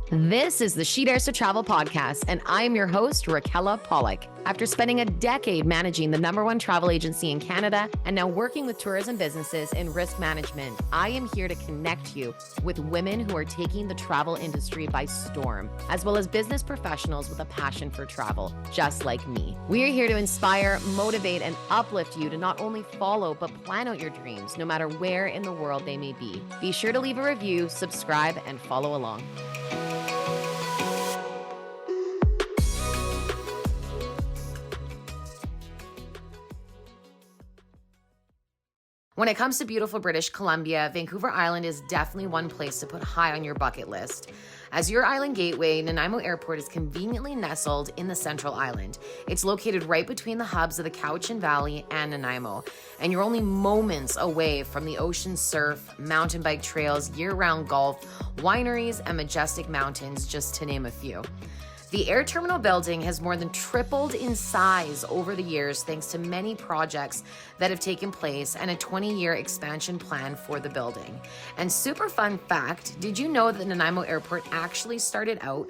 This is the She Dares to Travel podcast, and I am your host, Raquella Pollock. After spending a decade managing the #1 travel agency in Canada and now working with tourism businesses in risk management, I am here to connect you with women who are taking the travel industry by storm, as well as business professionals with a passion for travel, just like me. We are here to inspire, motivate, and uplift you to not only follow, but plan out your dreams, no matter where in the world they may be. Be sure to leave a review, subscribe, and follow along. When it comes to beautiful British Columbia, Vancouver Island is definitely one place to put high on your bucket list. As your island gateway, Nanaimo Airport is conveniently nestled in the Central Island. It's located right between the hubs of the Cowichan Valley and Nanaimo, and you're only moments away from the ocean surf, mountain bike trails, year-round golf, wineries, and majestic mountains, just to name a few. The air terminal building has more than tripled in size over the years thanks to many projects that have taken place and a 20-year expansion plan for the building. And super fun fact, did you know that Nanaimo Airport actually started out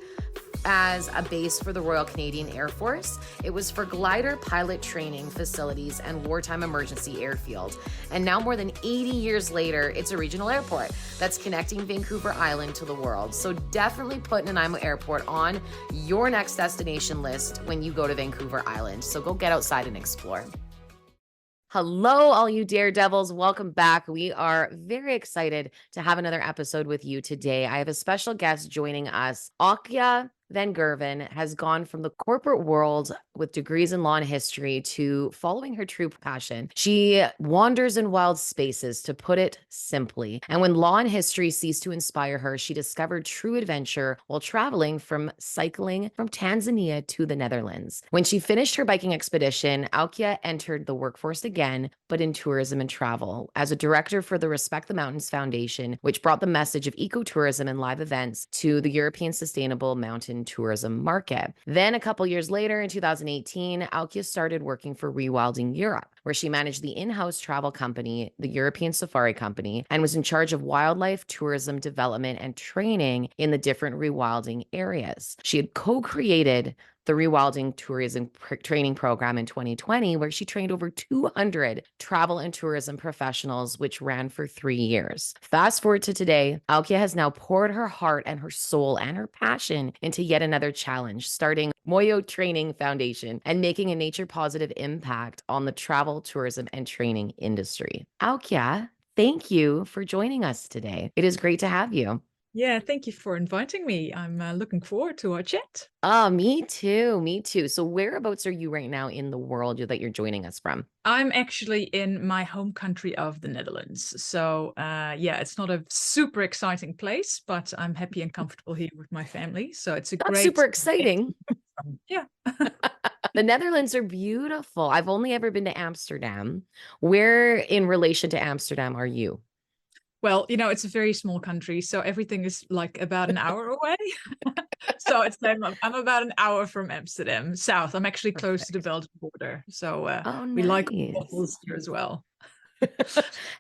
as a base for the Royal Canadian Air Force? It was for glider pilot training facilities and wartime emergency airfield. And now more than 80 years later, it's a regional airport that's connecting Vancouver Island to the world. So definitely put Nanaimo Airport on your next destination list when you go to Vancouver Island. So go get outside and explore. Hello, all you daredevils. Welcome back. We are very excited to have another episode with you today. I have a special guest joining us. Aukje Van Gerven has gone from the corporate world with degrees in law and history to following her true passion. She wanders in wild spaces, to put it simply. And when law and history ceased to inspire her, she discovered true adventure while traveling from cycling from Tanzania to the Netherlands. When she finished her biking expedition, Aukje entered the workforce again, but in tourism and travel, as a director for the Respect the Mountains Foundation, which brought the message of ecotourism and live events to the European sustainable mountain tourism market. Then a couple years later, in 2018, Aukje started working for Rewilding Europe, where she managed the in-house travel company, the European Safari Company, and was in charge of wildlife tourism development and training in the different rewilding areas. She had co-created the Rewilding Tourism Training Program in 2020, where she trained over 200 travel and tourism professionals, which ran for 3 years. Fast forward to today, Aukje has now poured her heart and her soul and her passion into yet another challenge, starting MOYO Training Foundation and making a nature-positive impact on the travel, tourism, and training industry. Aukje, thank you for joining us today. It is great to have you. Yeah, thank you for inviting me. I'm looking forward to our chat. Me too. Me too. So whereabouts are you right now in the world that you're joining us from? I'm actually in my home country of the Netherlands. So yeah, it's not a super exciting place, but I'm happy and comfortable here with my family. So it's a That's super exciting. Yeah. The Netherlands are beautiful. I've only ever been to Amsterdam. Where in relation to Amsterdam are you? Well, it's a very small country, so everything is like about an hour away. So I'm about an hour from Amsterdam, south. I'm actually close to the Belgian border. So we like waffles here as well.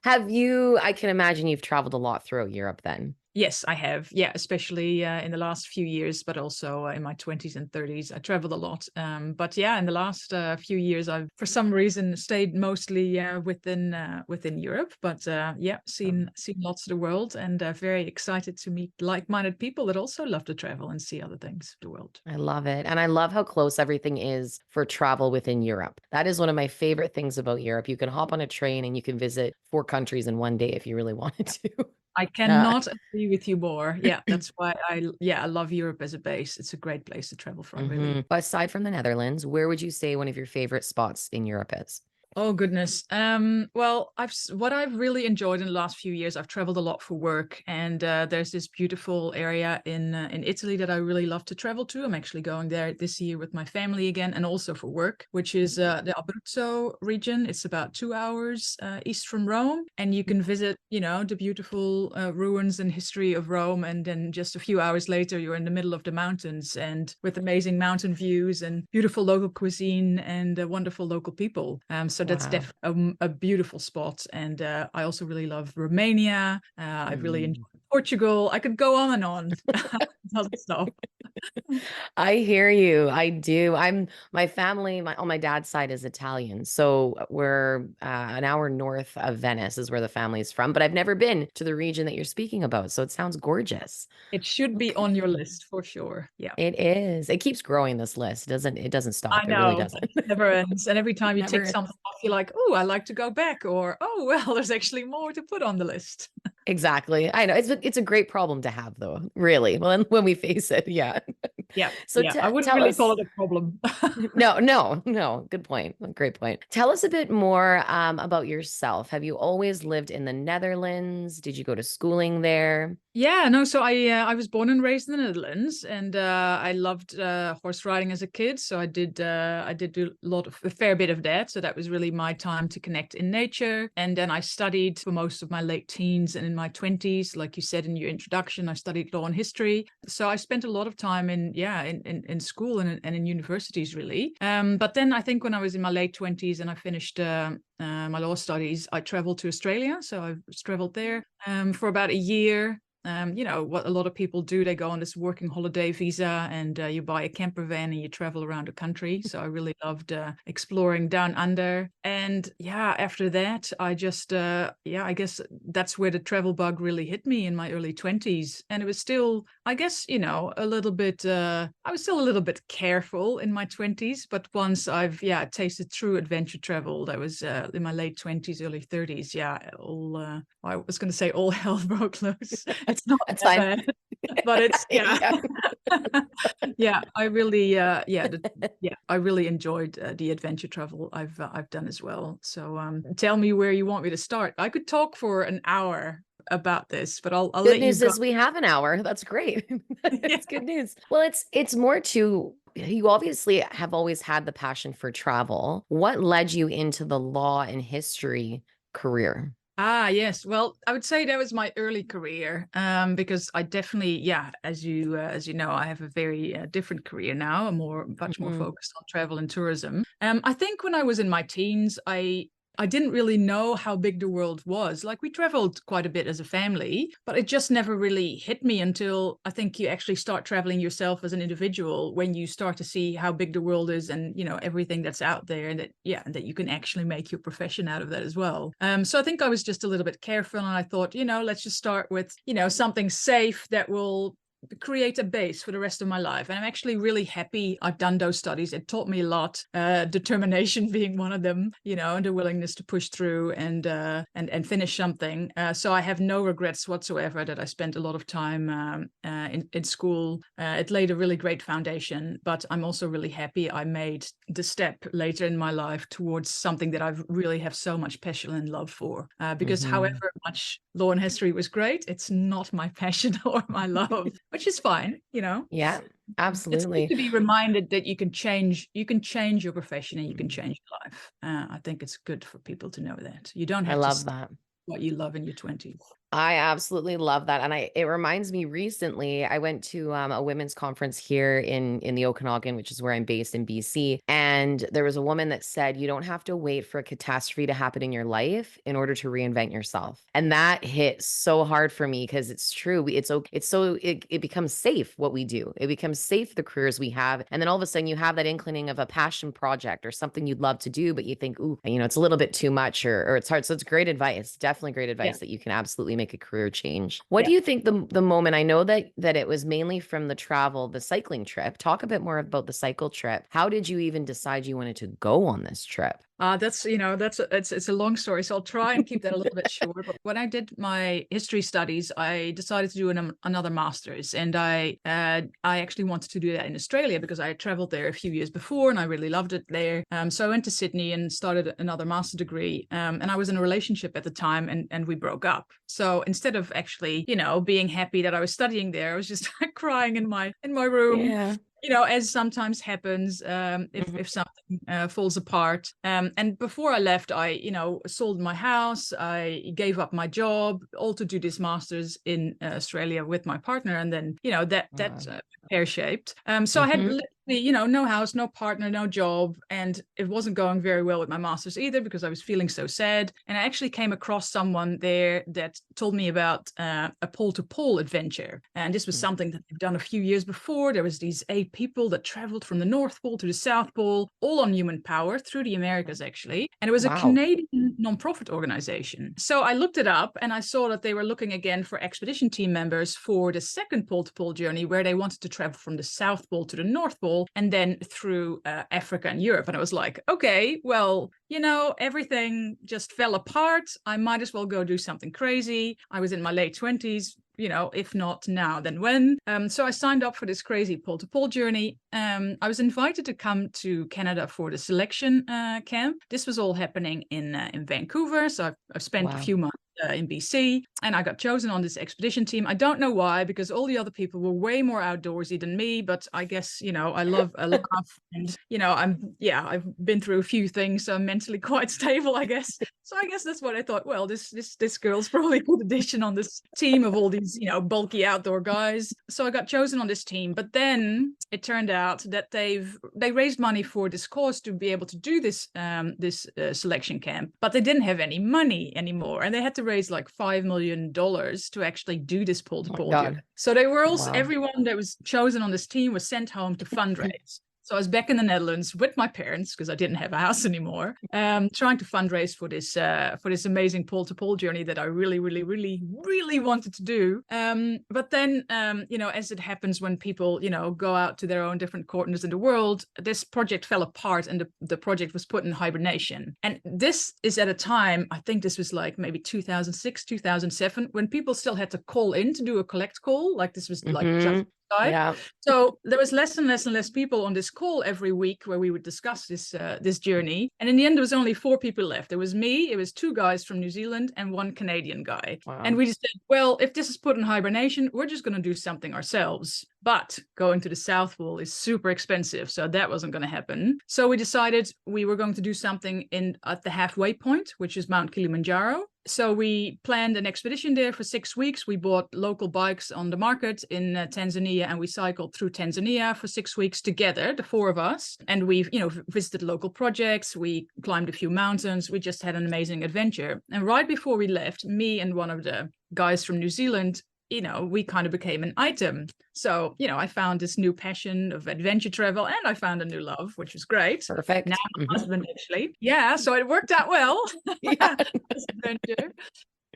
I can imagine you've traveled a lot throughout Europe then. Yes, I have. Yeah, especially in the last few years, but also in my 20s and 30s, I traveled a lot. But yeah, in the last few years, I've for some reason stayed mostly within Europe. But yeah, seen lots of the world, and very excited to meet like-minded people that also love to travel and see other things of the world. I love it. And I love how close everything is for travel within Europe. That is one of my favorite things about Europe. You can hop on a train and you can visit 4 countries in one day if you really wanted to. I cannot agree with you more. Yeah, that's why I love Europe as a base. It's a great place to travel from, really. Aside from the Netherlands, where would you say one of your favorite spots in Europe is? Oh, goodness. Well, what I've really enjoyed in the last few years, I've traveled a lot for work, and there's this beautiful area in Italy that I really love to travel to. I'm actually going there this year with my family again, and also for work, which is the Abruzzo region. It's about 2 hours east from Rome, and you can visit, the beautiful ruins and history of Rome, and then just a few hours later, you're in the middle of the mountains, and with amazing mountain views and beautiful local cuisine and wonderful local people. So that's definitely a beautiful spot. And I also really love Romania. I've really enjoyed Portugal. I could go on and on. Doesn't stop. I hear you. I do. My family, on my dad's side is Italian. So we're an hour north of Venice is where the family's from, but I've never been to the region that you're speaking about. So it sounds gorgeous. It should be on your list for sure. Yeah. It is. It keeps growing, this list. It doesn't I stop. It really know. doesn't. It never ends. And every time you Never tick ends. something off, you're like, oh, I like to go back. Or, oh, well, there's actually more to put on the list. Exactly. I know. It's a great problem to have though, really. Well, when we face it, yeah. Yeah. So Yeah. I wouldn't tell really call us. it a problem. No, no, no. Good point. Great point. Tell us a bit more about yourself. Have you always lived in the Netherlands? Did you go to schooling there? Yeah, no, so I was born and raised in the Netherlands, and I loved horse riding as a kid. So I did do a fair bit of that. So that was really my time to connect in nature. And then I studied for most of my late teens and in my 20s, like you said in your introduction, I studied law and history. So I spent a lot of time in school and in universities really. But then I think when I was in my late 20s and I finished my law studies, I traveled to Australia. So I traveled there for about a year. What a lot of people do, they go on this working holiday visa and you buy a camper van and you travel around the country. So I really loved exploring down under. And yeah, after that, I just, I guess that's where the travel bug really hit me in my early 20s. And it was still, I guess, a little bit, I was still a little bit careful in my 20s. But once I've, tasted true adventure travel, that was in my late 20s, early 30s. Yeah, I was going to say all hell broke loose. It's not That's that fine. bad, but it's I really I really enjoyed the adventure travel I've done as well. So tell me where you want me to start. I could talk for an hour about this, but I'll Good let you news go. is we have an hour. That's great. It's good news. Well, it's more to you obviously have always had the passion for travel. What led you into the law and history career? Ah, yes. Well, I would say that was my early career, because I definitely, as you know, I have a very different career now, much more Mhm. focused on travel and tourism. I think when I was in my teens, I didn't really know how big the world was. Like we traveled quite a bit as a family, but it just never really hit me until I think you actually start traveling yourself as an individual when you start to see how big the world is and, everything that's out there and that you can actually make your profession out of that as well. So I think I was just a little bit careful and I thought, let's just start with, something safe that will create a base for the rest of my life. And I'm actually really happy I've done those studies. It taught me a lot, determination being one of them, and the willingness to push through and finish something. So I have no regrets whatsoever that I spent a lot of time in school. It laid a really great foundation, but I'm also really happy I made the step later in my life towards something that I really have so much passion and love for. Because Mhm. however much law and history was great, it's not my passion or my love, which is fine. Yeah, It's good absolutely. to be reminded that you can change your profession and you can change your life. I think it's good for people to know that you don't I have to love stop that. what you love in your 20s. I absolutely love that. And it reminds me recently, I went to a women's conference here in the Okanagan, which is where I'm based in BC. And there was a woman that said, you don't have to wait for a catastrophe to happen in your life in order to reinvent yourself. And that hit so hard for me because it's true. It becomes safe what we do. It becomes safe the careers we have. And then all of a sudden you have that inclining of a passion project or something you'd love to do, but you think, ooh, it's a little bit too much or it's hard. So it's great advice. Definitely great Yeah, advice that you can absolutely make a career change. What yeah. do you think the moment I know that it was mainly from the travel, the cycling trip. Talk a bit more about the cycle trip. How did you even decide you wanted to go on this trip? It's a long story, so I'll try and keep that a little bit short. But when I did my history studies, I decided to do another master's, and I actually wanted to do that in Australia because I had traveled there a few years before, and I really loved it there. So I went to Sydney and started another master degree. And I was in a relationship at the time, and we broke up. So instead of actually, being happy that I was studying there, I was just crying in my room. Yeah. As sometimes happens, Mhm. if something falls apart. And before I left, I, sold my house. I gave up my job, all to do this master's in Australia with my partner. And then, that Wow. pear-shaped. So I had Mhm. you know, no house, no partner, no job. And it wasn't going very well with my master's either because I was feeling so sad. And I actually came across someone there that told me about a pole-to-pole adventure. And this was something that they've done a few years before. There was these 8 people that traveled from the North Pole to the South Pole, all on human power through the Americas, actually. And it was a Canadian nonprofit organization. So I looked it up and I saw that they were looking again for expedition team members for the second pole-to-pole journey, where they wanted to travel from the South Pole to the North Pole and then through Africa and Europe. And I was like, okay, well, you know, everything just fell apart. I might as well go do something crazy. I was in my late 20s, you know, if not now, then when? So I signed up for this crazy pole-to-pole journey. I was invited to come to Canada for the selection camp. This was all happening in Vancouver. So I've spent a few months in BC, and I got chosen on this expedition team. I don't know why, because all the other people were way more outdoorsy than me, but I guess, you know, I love a laugh, and, you know, I've been through a few things, so I'm mentally quite stable, I guess. So I guess that's what I thought. Well, this girl's probably a good addition on this team of all these, you know, bulky outdoor guys. So I got chosen on this team, but then it turned out that they raised money for this cause to be able to do this selection camp, but they didn't have any money anymore, and they had to raise like $5 million to actually do this pole-to-pole journey. So they were also, everyone that was chosen on this team was sent home to fundraise. So I was back in the Netherlands with my parents because I didn't have a house anymore, trying to fundraise for this amazing pole-to-pole journey that I really, really, really, really wanted to do. But then, you know, as it happens when people, you know, go out to their own different corners in the world, this project fell apart and the project was put in hibernation. And this is at a time, I think this was like maybe 2006, 2007, when people still had to call in to do a collect call. Like this was like just so there was less and less and less people on this call every week where we would discuss this journey. And in the end, there was only 4 people left. There was me, it was 2 guys from New Zealand, and 1 Canadian guy. And we just said, well, if this is put in hibernation, we're just going to do something ourselves. But going to the South Pole is super expensive, so that wasn't going to happen. So we decided we were going to do something at the halfway point, which is Mount Kilimanjaro. So we planned an expedition there for 6 weeks. We bought local bikes on the market in Tanzania, and we cycled through Tanzania for 6 weeks together, the 4 of us. And we've, you know, visited local projects. We climbed a few mountains. We just had an amazing adventure. And right before we left, me and one of the guys from New Zealand, you know, we kind of became an item. So, you know, I found this new passion of adventure travel, and I found a new love, which was great. Perfect. Now my husband, actually. Yeah, so it worked out well. This adventure.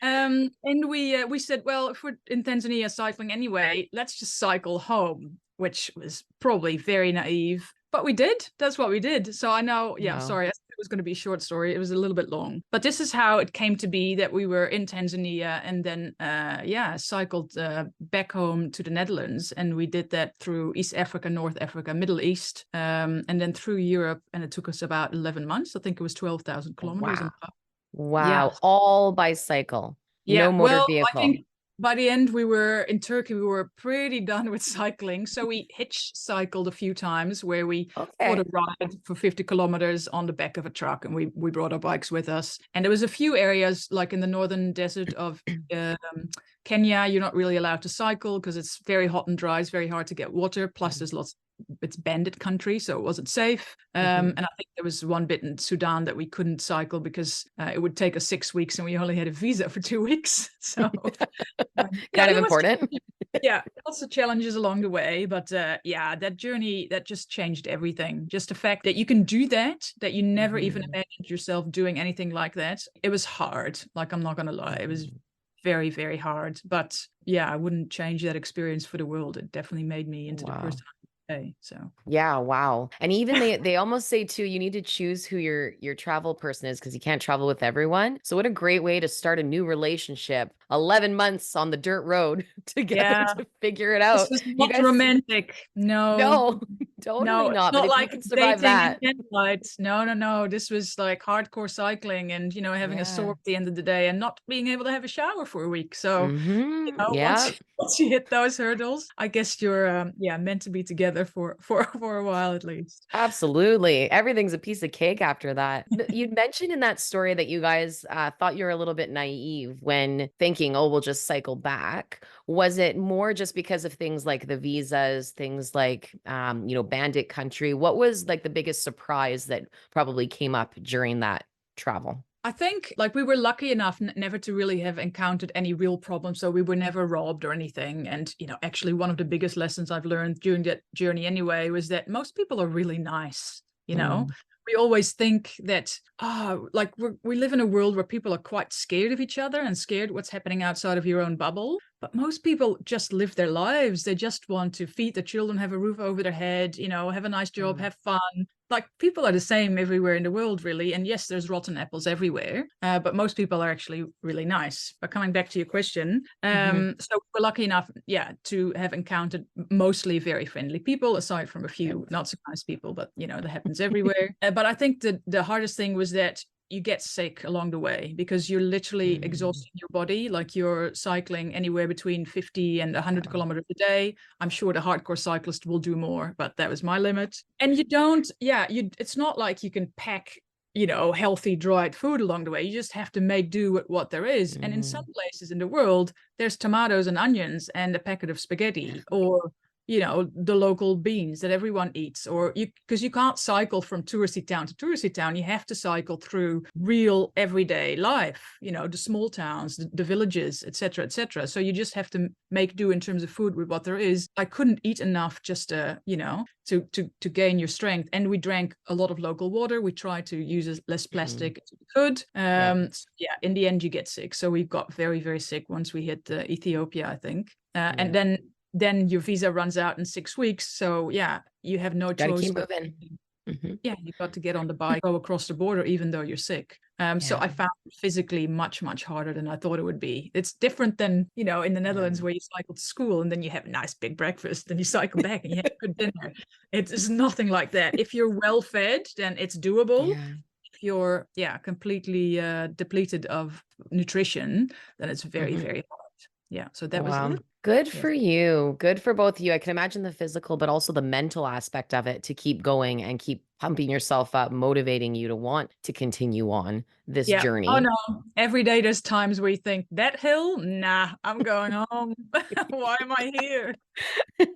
And we said, well, if we're in Tanzania cycling anyway, let's just cycle home, which was probably very naive. But we did. That's what we did. So I know, sorry, I said it was going to be a short story. It was a little bit long. But this is how it came to be that we were in Tanzania and then, cycled back home to the Netherlands. And we did that through East Africa, North Africa, Middle East, and then through Europe. And it took us about 11 months. I think it was 12,000 kilometers. Wow. Yeah. All by cycle. Yeah. No motor vehicle. I think by the end, we were in Turkey, we were pretty done with cycling. So we hitch cycled a few times where we bought a ride for 50 kilometers on the back of a truck, and we brought our bikes with us. And there was a few areas like in the northern desert of Kenya, you're not really allowed to cycle because it's very hot and dry. It's very hard to get water. Plus there's it's bandit country, so it wasn't safe. And I think there was one bit in Sudan that we couldn't cycle because it would take us 6 weeks and we only had a visa for 2 weeks. So kind of important. Lots of challenges along the way. But that journey, that just changed everything. Just the fact that you can do that you never even imagined yourself doing anything like that. It was hard. Like, I'm not going to lie. It was very, very hard. But I wouldn't change that experience for the world. It definitely made me into the person. So wow. And even they almost say too, you need to choose who your travel person is, because you can't travel with everyone. So what a great way to start a new relationship. 11 months on the dirt road together to figure it out. This is not romantic. No, totally not. Not but like if you can survive that. No. This was like hardcore cycling and, you know, having a sore at the end of the day and not being able to have a shower for a week. So, once you hit those hurdles, I guess you're meant to be together for a while at least. Absolutely. Everything's a piece of cake after that. You mentioned in that story that you guys thought you were a little bit naive when thinking, oh, we'll just cycle back. Was it more just because of things like the visas, things like, bandit country? What was like the biggest surprise that probably came up during that travel? I think like we were lucky enough never to really have encountered any real problems. So we were never robbed or anything. And, actually one of the biggest lessons I've learned during that journey anyway was that most people are really nice, Mm, We always think that, like we live in a world where people are quite scared of each other and scared what's happening outside of your own bubble. But most people just live their lives. They just want to feed their children, have a roof over their head, have a nice job, mm, have fun. Like people are the same everywhere in the world, really. And yes, there's rotten apples everywhere, but most people are actually really nice. But coming back to your question, mhm. so we're lucky enough, to have encountered mostly very friendly people, aside from a few not so nice people. But that happens everywhere. But I think the hardest thing was that you get sick along the way because you're literally Mm, exhausting your body. Like you're cycling anywhere between 50 and 100 wow. kilometers a day. I'm sure the hardcore cyclist will do more, but that was my limit. And you don't, it's not like you can pack, healthy dried food along the way. You just have to make do with what there is. And in some Mm. places in the world, there's tomatoes and onions and a packet of spaghetti, or the local beans that everyone eats, or because you can't cycle from touristy town to touristy town. You have to cycle through real everyday life, the small towns, the villages, etc., etc. So you just have to make do in terms of food with what there is. I couldn't eat enough just to gain your strength. And we drank a lot of local water. We tried to use as less Mm. plastic as we could. Yeah. So yeah, in the end you get sick. So we got very, very sick once we hit Ethiopia, I think. And Yeah. then your visa runs out in 6 weeks. So yeah, you have no Got to choice keep but moving. Mhm. you got to get on the bike, go across the border, even though you're sick. So Yeah. I found it physically much, much harder than I thought it would be. It's different than, in the Netherlands Yeah. where you cycle to school and then you have a nice big breakfast, then you cycle back and you have a good dinner. It's nothing like that. If you're well fed, then it's doable. Yeah. If you're, completely depleted of nutrition, then it's very, Mhm. very hard. Yeah. So that was a Wow. little, Good yes. for you. Good for both of you. I can imagine the physical, but also the mental aspect of it to keep going and keep pumping yourself up, motivating you to want to continue on this Yeah. Oh journey. no. Every day there's times where you think that hill, nah, I'm going home. Why am I here? Give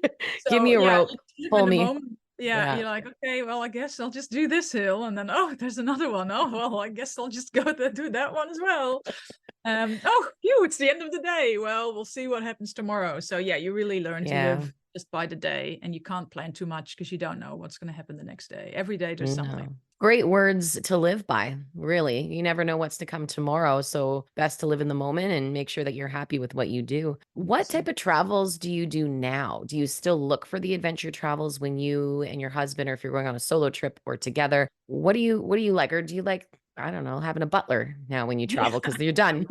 So me a yeah, rope. you live in Pull the me. moment. Yeah, Yeah. you're like, okay, well, I guess I'll just do this hill, and then there's another one. Oh well, I guess I'll just go there, do that one as well. Oh, phew, it's the end of the day. Well, we'll see what happens tomorrow. So yeah, you really learn to Yeah. live just by the day, and you can't plan too much because you don't know what's going to happen the next day. Every day there's something. No. Great words to live by, really. You never know what's to come tomorrow. So, best to live in the moment and make sure that you're happy with what you do. What type of travels do you do now? Do you still look for the adventure travels when you and your husband, or if you're going on a solo trip or together? What do you like? Or do you like, I don't know, having a butler now when you Yeah. travel because you're done,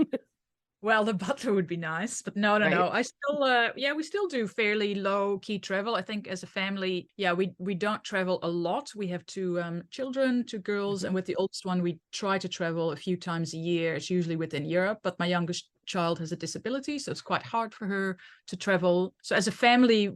Well, the butler would be nice, but no, no, right? no. I still, we still do fairly low key travel. I think as a family, we don't travel a lot. We have two children, two girls, and Mhm. with the oldest one, we try to travel a few times a year. It's usually within Europe, but my youngest child has a disability, so it's quite hard for her to travel. So as a family,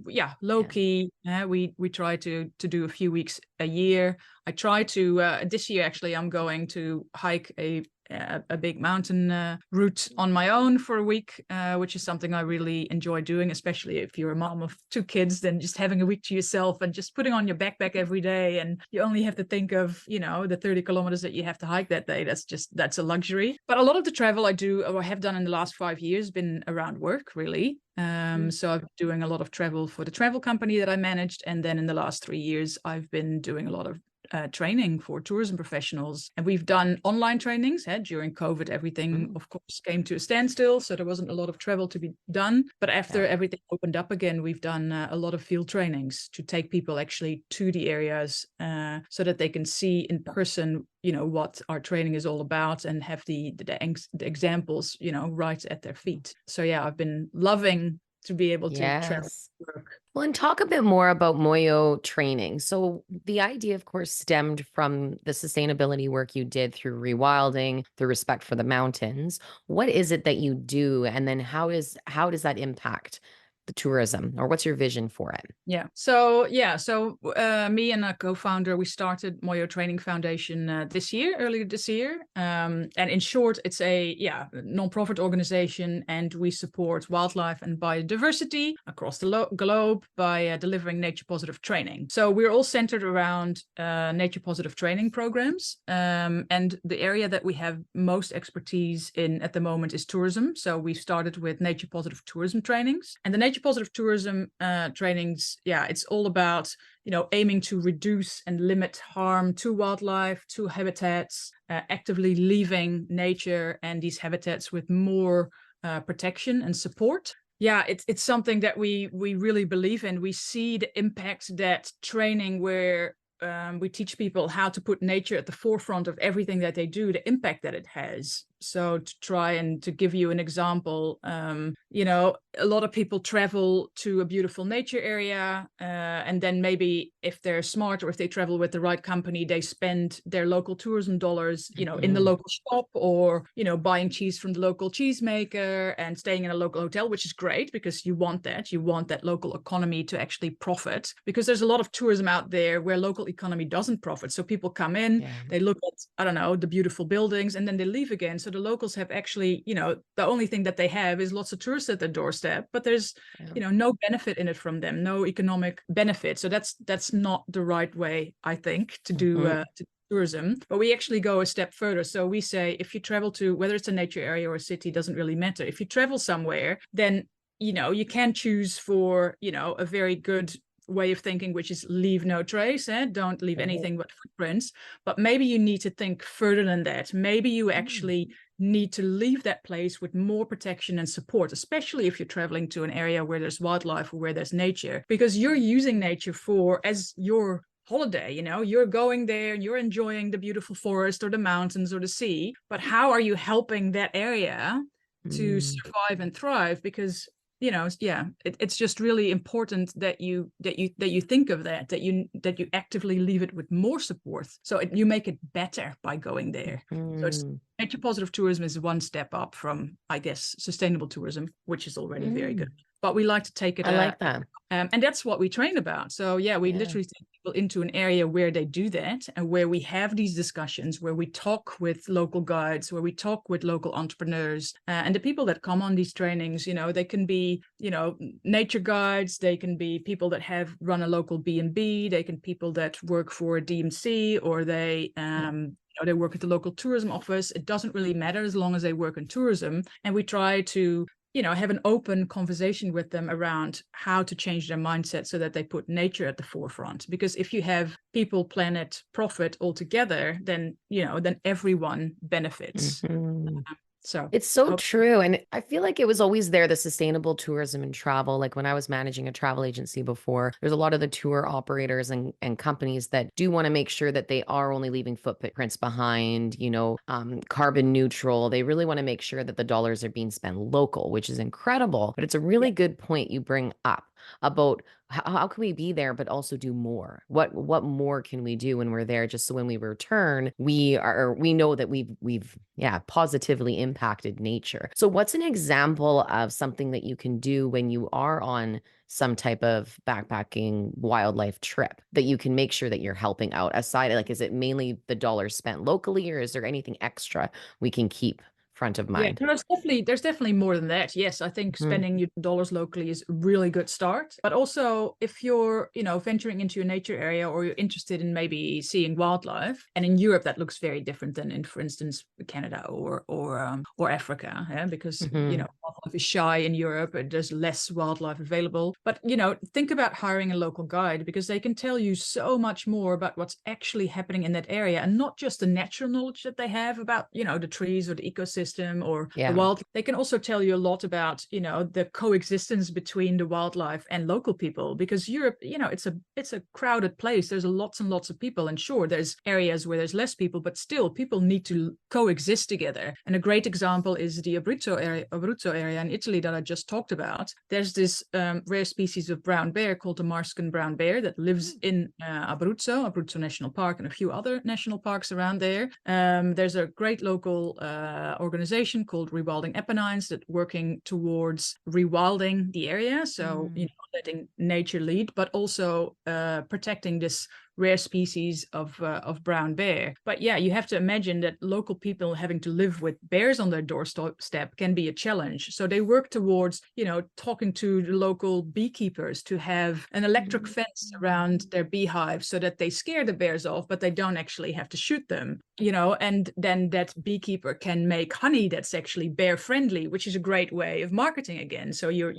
low Yeah. key, we try to do a few weeks a year. I try to this year actually. I'm going to hike a big mountain route on my own for a week, which is something I really enjoy doing, especially if you're a mom of two kids. Then just having a week to yourself and just putting on your backpack every day, and you only have to think of the 30 kilometers that you have to hike that day. That's a luxury. But a lot of the travel I do or have done in the last 5 years been around work, really. Mm. So I've been doing a lot of travel for the travel company that I managed, and then in the last 3 years, I've been doing a lot of training for tourism professionals. And we've done online trainings. During COVID, everything, Mm. of course, came to a standstill. So there wasn't a lot of travel to be done. But Yeah. after everything opened up again, we've done a lot of field trainings to take people actually to the areas so that they can see in person what our training is all about and have the examples right at their feet. So yeah, I've been loving to be able to travel Yes. to work. Well, and talk a bit more about MOYO training. So, the idea, of course, stemmed from the sustainability work you did through rewilding, the respect for the mountains. What is it that you do, and then how does that impact? the tourism, or what's your vision for it? So me and a co-founder, we started MOYO Training Foundation earlier this year. And in short, it's a non-profit organization, and we support wildlife and biodiversity across the globe by delivering nature-positive training. So we're all centered around nature-positive training programs. And the area that we have most expertise in at the moment is tourism. So we started with nature-positive tourism trainings. And the nature-positive tourism trainings, it's all about, aiming to reduce and limit harm to wildlife, to habitats, actively leaving nature and these habitats with more protection and support. It's something that we really believe in. We see the impact that training where we teach people how to put nature at the forefront of everything that they do, the impact that it has. So to try and to give you an example, a lot of people travel to a beautiful nature area, and then maybe if they're smart or if they travel with the right company, they spend their local tourism dollars, in the local shop, or, buying cheese from the local cheesemaker and staying in a local hotel, which is great because you want that local economy to actually profit, because there's a lot of tourism out there where local economy doesn't profit. So people come in, they look at, the beautiful buildings, and then they leave again. So the locals have actually, the only thing that they have is lots of tourists at their doorstep, but there's, no benefit in it from them, no economic benefit. So that's not the right way, I think, to do tourism. But we actually go a step further. So we say, if you travel to, whether it's a nature area or a city, doesn't really matter. If you travel somewhere, then, you can choose for, a very good way of thinking, which is leave no trace, don't leave anything but footprints. But maybe you need to think further than that. Maybe you actually need to leave that place with more protection and support, especially if you're traveling to an area where there's wildlife or where there's nature, because you're using nature as your holiday. You're going there and you're enjoying the beautiful forest or the mountains or the sea, but how are you helping that area to survive and thrive? Because it's just really important that you think of that you actively leave it with more support, so you make it better by going there. So nature positive tourism is one step up from, I guess, sustainable tourism, which is already very good. But we like to take it. I like that. And that's what we train about. So we literally take people into an area where they do that, and where we have these discussions, where we talk with local guides, where we talk with local entrepreneurs. And the people that come on these trainings, they can be, nature guides, they can be people that have run a local B&B, they can be people that work for a DMC, or they they work at the local tourism office. It doesn't really matter as long as they work in tourism. And we try to have an open conversation with them around how to change their mindset so that they put nature at the forefront. Because if you have people, planet, profit all together, then, then everyone benefits. So it's so true. And I feel like it was always there, the sustainable tourism and travel. Like when I was managing a travel agency before, there's a lot of the tour operators and companies that do want to make sure that they are only leaving footprints behind, carbon neutral. They really want to make sure that the dollars are being spent local, which is incredible. But it's a really good point you bring up about how can we be there, but also do more? What more can we do when we're there? Just so when we return, we know that we've positively impacted nature. So what's an example of something that you can do when you are on some type of backpacking wildlife trip that you can make sure that you're helping out? Aside, like, is it mainly the dollars spent locally, or is there anything extra we can keep front of mind? There's definitely more than that. Yes, I think spending your dollars locally is a really good start. But also, if you're, venturing into a nature area, or you're interested in maybe seeing wildlife, and in Europe that looks very different than in, for instance, Canada or Africa, because wildlife is shy in Europe, and there's less wildlife available. But think about hiring a local guide, because they can tell you so much more about what's actually happening in that area, and not just the natural knowledge that they have about the trees or the ecosystem or the wild. They can also tell you a lot about the coexistence between the wildlife and local people, because Europe, it's a crowded place. There's lots and lots of people, and sure, there's areas where there's less people, but still people need to coexist together. And a great example is the Abruzzo area in Italy that I just talked about. There's this rare species of brown bear called the Marsken brown bear that lives in Abruzzo National Park, and a few other national parks around there. There's a great local organization organization called Rewilding Apennines that working towards rewilding the area. So, letting nature lead, but also protecting this rare species of brown bear. But yeah, you have to imagine that local people having to live with bears on their doorstep can be a challenge. So they work towards, talking to the local beekeepers to have an electric fence around their beehive so that they scare the bears off, but they don't actually have to shoot them, and then that beekeeper can make honey that's actually bear friendly, which is a great way of marketing again. So you're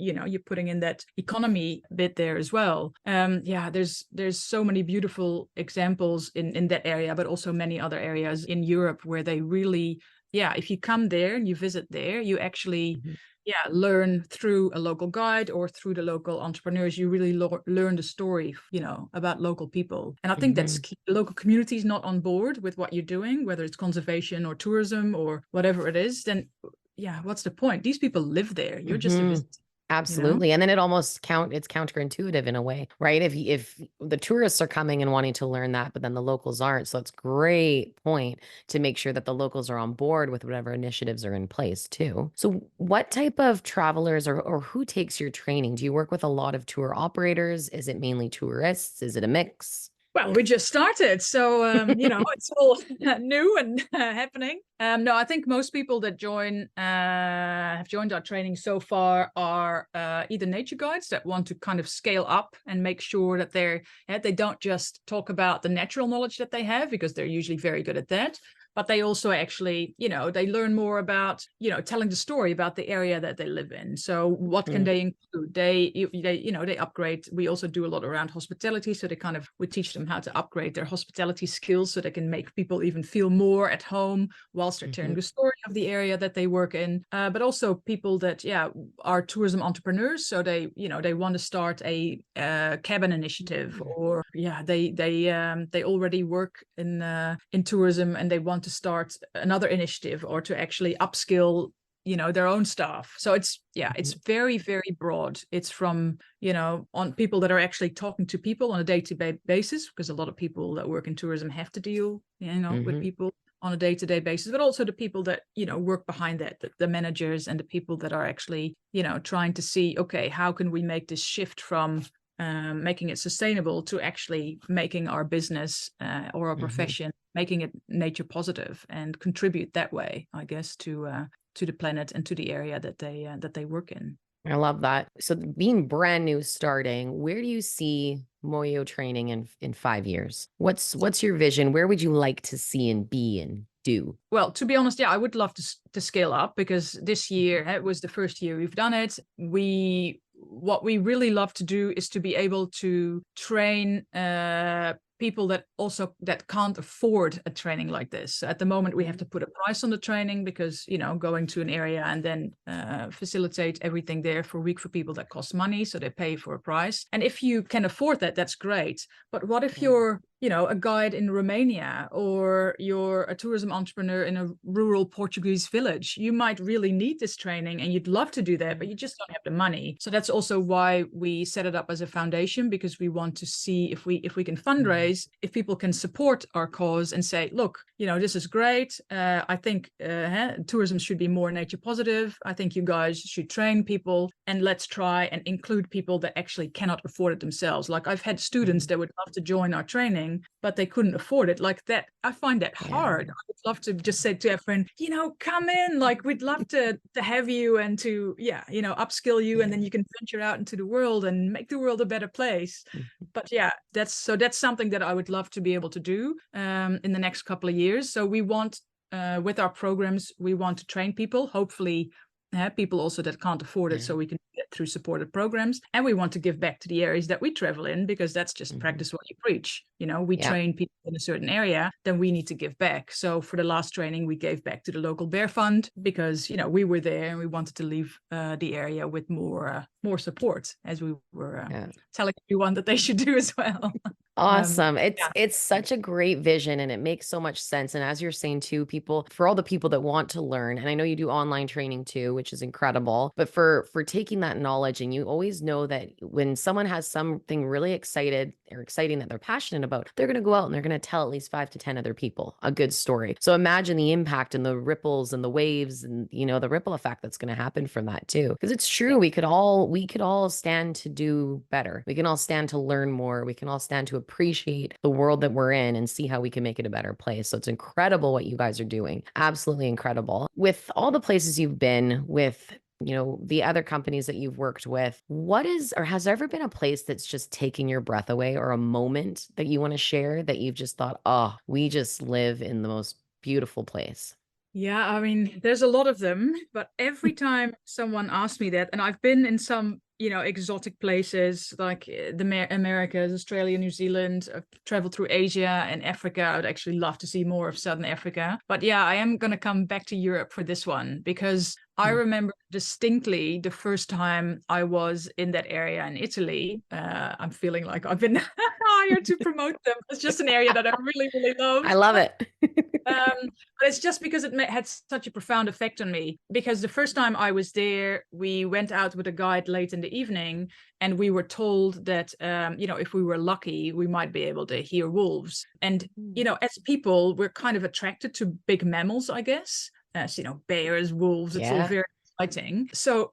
putting in that economy bit there as well. There's so many beautiful examples in that area, but also many other areas in Europe where they really, if you come there and you visit there, you actually learn through a local guide or through the local entrepreneurs. You really learn the story, about local people. And I think that's key. The local community is not on board with what you're doing, whether it's conservation or tourism or whatever it is, then what's the point? These people live there. You're just a visitor. Absolutely. And then it almost it's counterintuitive in a way, right? If the tourists are coming and wanting to learn that, but then the locals aren't. So it's great point to make sure that the locals are on board with whatever initiatives are in place too. So what type of travelers or who takes your training? Do you work with a lot of tour operators? Is it mainly tourists? Is it a mix? Well, we just started, so it's all new and happening. No, I think most people that have joined our training so far are either nature guides that want to kind of scale up and make sure that they don't just talk about the natural knowledge that they have, because they're usually very good at that. But they also actually, they learn more about, telling the story about the area that they live in. So what can they include? They upgrade. We also do a lot around hospitality. So we teach them how to upgrade their hospitality skills so they can make people even feel more at home whilst they're telling the story of the area that they work in. But also people that, are tourism entrepreneurs. So they want to start a cabin initiative, or they already work in tourism and they want to start another initiative or to actually upskill their own staff. So it's very, very broad. It's from on people that are actually talking to people on a day-to-day basis, because a lot of people that work in tourism have to deal with people on a day-to-day basis, but also the people that work behind that, the managers and the people that are actually trying to see, okay, how can we make this shift from making it sustainable to actually making our business or our profession, making it nature positive and contribute that way, I guess, to the planet and to the area that they work in. I love that. So being brand new starting, where do you see MOYO training in 5 years? What's your vision? Where would you like to see and be and do? Well, to be honest, I would love to scale up, because this year, it was the first year we've done it. What we really love to do is to be able to train people that can't afford a training like this. So at the moment, we have to put a price on the training, because going to an area and then facilitate everything there for a week for people, that costs money, so they pay for a price. And if you can afford that, that's great. But what if you're a guide in Romania, or you're a tourism entrepreneur in a rural Portuguese village? You might really need this training and you'd love to do that, but you just don't have the money. So that's also why we set it up as a foundation, because we want to see if we can fundraise, if people can support our cause and say, look, this is great. I think tourism should be more nature positive. I think you guys should train people, and let's try and include people that actually cannot afford it themselves. Like, I've had students that would love to join our training, but they couldn't afford it. Like that, I find that hard. I would love to just say to a friend, come in, like, we'd love to have you and to upskill you, and then you can venture out into the world and make the world a better place. But that's something that I would love to be able to do in the next couple of years. So we want, with our programs, we want to train people, hopefully people also that can't afford it, so we can get through supported programs. And we want to give back to the areas that we travel in, because that's just practice what you preach. We train people in a certain area, then we need to give back. So for the last training, we gave back to the local bear fund, because we were there and we wanted to leave the area with more support, as we were telling everyone that they should do as well. Awesome. Yeah. It's such a great vision and it makes so much sense. And as you're saying too, people, for all the people that want to learn, and I know you do online training too, which is incredible, but for taking that knowledge, and you always know that when someone has something really excited or exciting that they're passionate about, they're going to go out and they're going to tell at least 5 to 10 other people a good story. So imagine the impact and the ripples and the waves and the ripple effect that's going to happen from that too. Because it's true, we could all stand to do better. We can all stand to learn more. We can all stand to appreciate the world that we're in and see how we can make it a better place. So it's incredible what you guys are doing. Absolutely incredible. With all the places you've been, with the other companies that you've worked with, what is, or has there ever been a place that's just taking your breath away, or a moment that you want to share that you've just thought, oh, we just live in the most beautiful place? Yeah, I mean, there's a lot of them, but every time someone asks me that, and I've been in some, exotic places like the Americas, Australia, New Zealand. I've traveled through Asia and Africa. I would actually love to see more of Southern Africa. But yeah, I am going to come back to Europe for this one because I Mm. remember distinctly the first time I was in that area in Italy. I'm feeling like I've been hired to promote them. It's just an area that I really, really love. I love it. But it's just because it had such a profound effect on me. Because the first time I was there, we went out with a guide late in the evening, and we were told that, if we were lucky, we might be able to hear wolves. And, as people, we're kind of attracted to big mammals, I guess. As, bears, wolves, it's all Yeah. very exciting. So,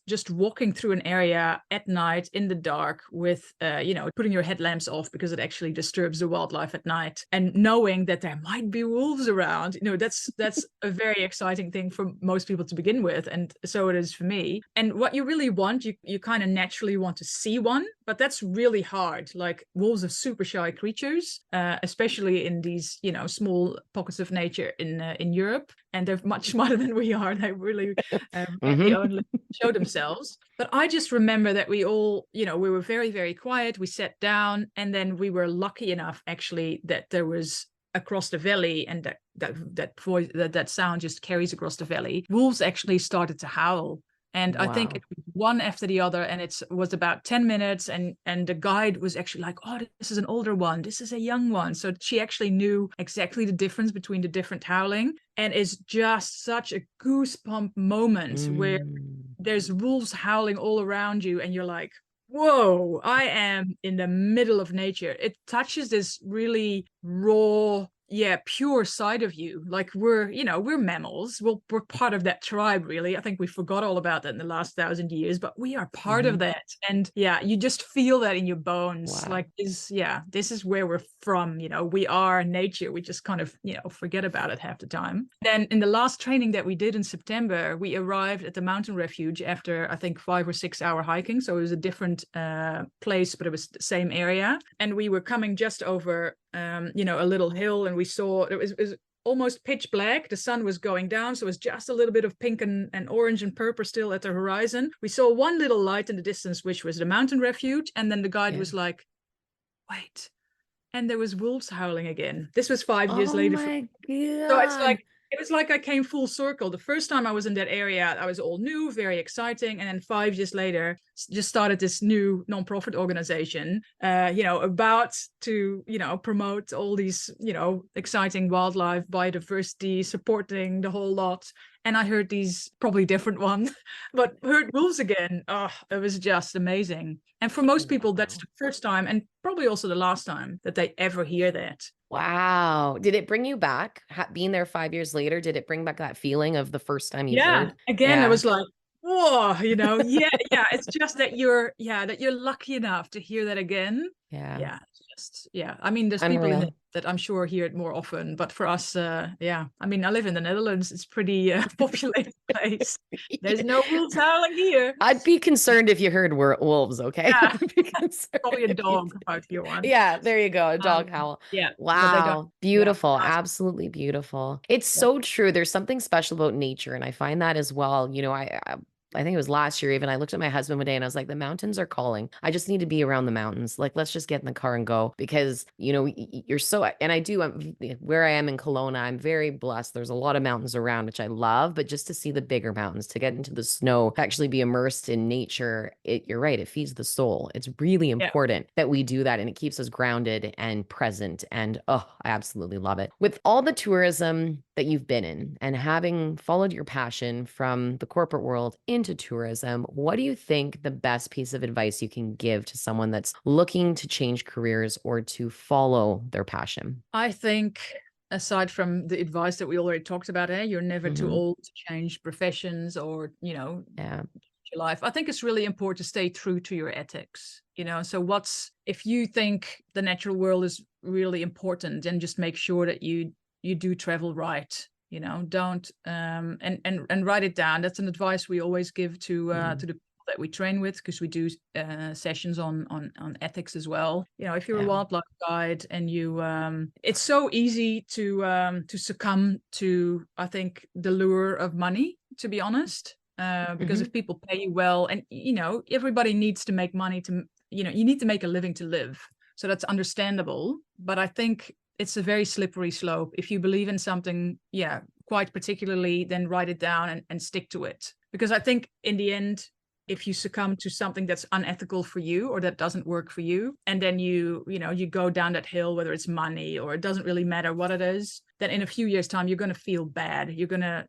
just walking through an area at night in the dark with, putting your headlamps off because it actually disturbs the wildlife at night, and knowing that there might be wolves around, that's a very exciting thing for most people to begin with. And so it is for me. And what you really want, you kind of naturally want to see one, but that's really hard. Like, wolves are super shy creatures, especially in these, small pockets of nature in Europe. And they're much smarter than we are. They really they Hmm. only show themselves. But I just remember that we all, we were very, very quiet. We sat down, and then we were lucky enough, actually, that there was across the valley, and that voice, that sound just carries across the valley. Wolves actually started to howl. And I think it Wow. was one after the other, and it was about 10 minutes. And the guide was actually like, oh, this is an older one. This is a young one. So she actually knew exactly the difference between the different howling. And it's just such a goosebump moment where Mm. there's wolves howling all around you, and you're like, whoa, I am in the middle of nature. It touches this really raw, pure side of you. Like, we're mammals. We're part of that tribe, really. I think we forgot all about that in the last 1,000 years, but we are part of Mhm. that. And yeah, you just feel that in your bones. Wow. Like, this is where we're from. We are nature. We just kind of, forget about it half the time. Then in the last training that we did in September, we arrived at the mountain refuge after, I think, 5 or 6 hour hiking. So it was a different place, but it was the same area. And we were coming just over a little hill, and we saw it was almost pitch black. The sun was going down, so it was just a little bit of pink and orange and purple still at the horizon. We saw one little light in the distance, which was the mountain refuge. And then the guide Yeah. was like, wait. And there was wolves howling again. This was 5 years Oh later. my So it's God. like, it was like I came full circle. The first time I was in that area, I was all new, very exciting. And then 5 years later, just started this new nonprofit organization, about to, promote all these, exciting wildlife, biodiversity, supporting the whole lot. And I heard these probably different ones, but heard wolves again. Oh, it was just amazing. And for most people, that's Wow. the first time, and probably also the last time, that they ever hear that. Wow. Did it bring you back? Being there 5 years later, did it bring back that feeling of the first time you Yeah, heard? again, it Yeah. was like, whoa, yeah, it's just that you're lucky enough to hear that again. Yeah. Yeah, it's just, yeah, I mean, there's people in it Unreal. that I'm sure hear it more often, but for us, yeah, I mean, I live in the Netherlands. It's pretty populated place. There's no wolves howling here. I'd be concerned if you heard wolves, okay? Yeah, I'd be concerned probably a if you dog out here one. Yeah, there you go, a dog howl. Yeah, but they don't. Wow, Yeah, beautiful, absolutely beautiful. It's yeah, so true. There's something special about nature, and I find that as well. I think it was last year even, I looked at my husband one day and I was like, the mountains are calling. I just need to be around the mountains. Like, let's just get in the car and go because, you're so, and I do, where I am in Kelowna, I'm very blessed. There's a lot of mountains around, which I love, but just to see the bigger mountains, to get into the snow, to actually be immersed in nature, you're right. It feeds the soul. It's really important that we do that, and it keeps us grounded and present. And I absolutely love it. With all the tourism that you've been in and having followed your passion from the corporate world into tourism, what do you think the best piece of advice you can give to someone that's looking to change careers or to follow their passion? I think, aside from the advice that we already talked about, you're never too old to change professions or, your life. I think it's really important to stay true to your ethics. So if you think the natural world is really important, then just make sure that you do travel right. Don't and write it down. That's an advice we always give to the people that we train with, because we do sessions on ethics as well. If you're a wildlife guide and you it's so easy to succumb to, I think, the lure of money, to be honest, because if people pay you well, and everybody needs to make money to, you need to make a living to live, so that's understandable. But I think it's a very slippery slope. If you believe in something, quite particularly, then write it down and stick to it. Because I think in the end, if you succumb to something that's unethical for you or that doesn't work for you, and then you go down that hill, whether it's money or it doesn't really matter what it is, then in a few years' time, you're going to feel bad. You're going to,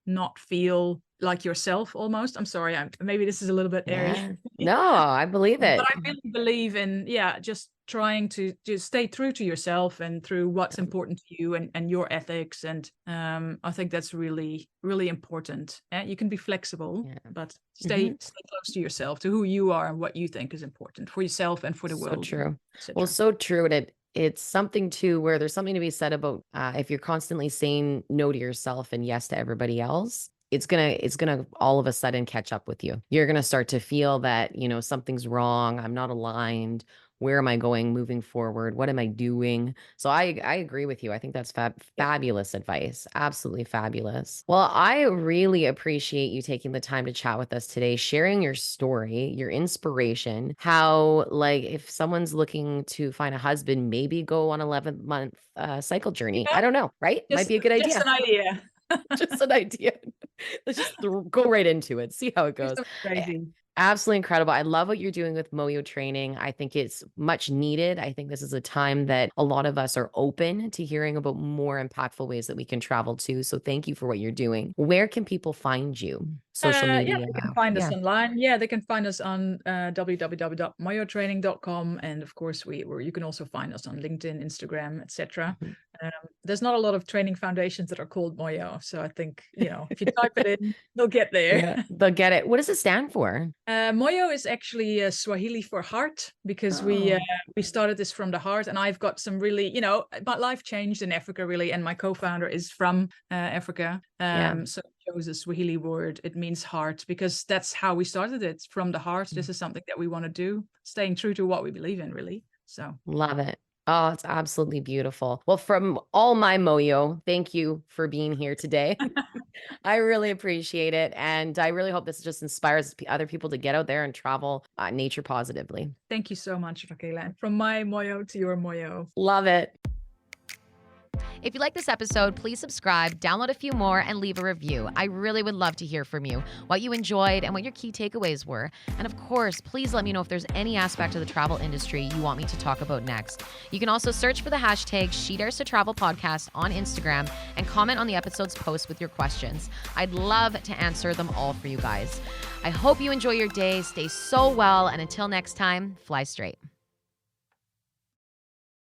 not feel like yourself almost. I'm sorry, maybe this is a little bit airy. No, I believe it. But I really believe in, just trying to just stay true to yourself and through what's important to you and your ethics. And I think that's really, really important. You can be flexible, but stay close to yourself, to who you are and what you think is important for yourself and for the world. So true. Well, so true. And it's something too, where there's something to be said about if you're constantly saying no to yourself and yes to everybody else, it's gonna all of a sudden catch up with you. You're gonna start to feel that, something's wrong. I'm not aligned. Where am I going moving forward? What am I doing? So I agree with you. I think that's fabulous advice. Absolutely fabulous. Well, I really appreciate you taking the time to chat with us today, sharing your story, your inspiration, how, like, if someone's looking to find a husband, maybe go on 11-month cycle journey. I don't know, right? Might be a good idea. Just an idea. Just an idea. Let's just go right into it. See how it goes. So crazy. Absolutely incredible. I love what you're doing with MOYO training. I think it's much needed. I think this is a time that a lot of us are open to hearing about more impactful ways that we can travel to. So thank you for what you're doing. Where can people find you? Social media? They can find us online. They can find us on www.moyotraining.com. And of course, you can also find us on LinkedIn, Instagram, etc. There's not a lot of training foundations that are called MOYO. So I think, if you type it in, they'll get there. They'll get it. What does it stand for? MOYO is actually Swahili for heart, because we started this from the heart. And I've got some really, my life changed in Africa, really. And my co-founder is from Africa. So I chose a Swahili word. It means heart, because that's how we started it, from the heart. This is something that we want to do, staying true to what we believe in, really. So love it. Oh, it's absolutely beautiful. Well, from all my MOYO, thank you for being here today. I really appreciate it. And I really hope this just inspires other people to get out there and travel nature positively. Thank you so much, Raquela. From my MOYO to your MOYO. Love it. If you like this episode, please subscribe, download a few more, and leave a review. I really would love to hear from you, what you enjoyed and what your key takeaways were. And of course, please let me know if there's any aspect of the travel industry you want me to talk about next. You can also search for the hashtag SheDaresToTravelPodcast on Instagram and comment on the episode's post with your questions. I'd love to answer them all for you guys. I hope you enjoy your day, stay so well, and until next time, fly straight.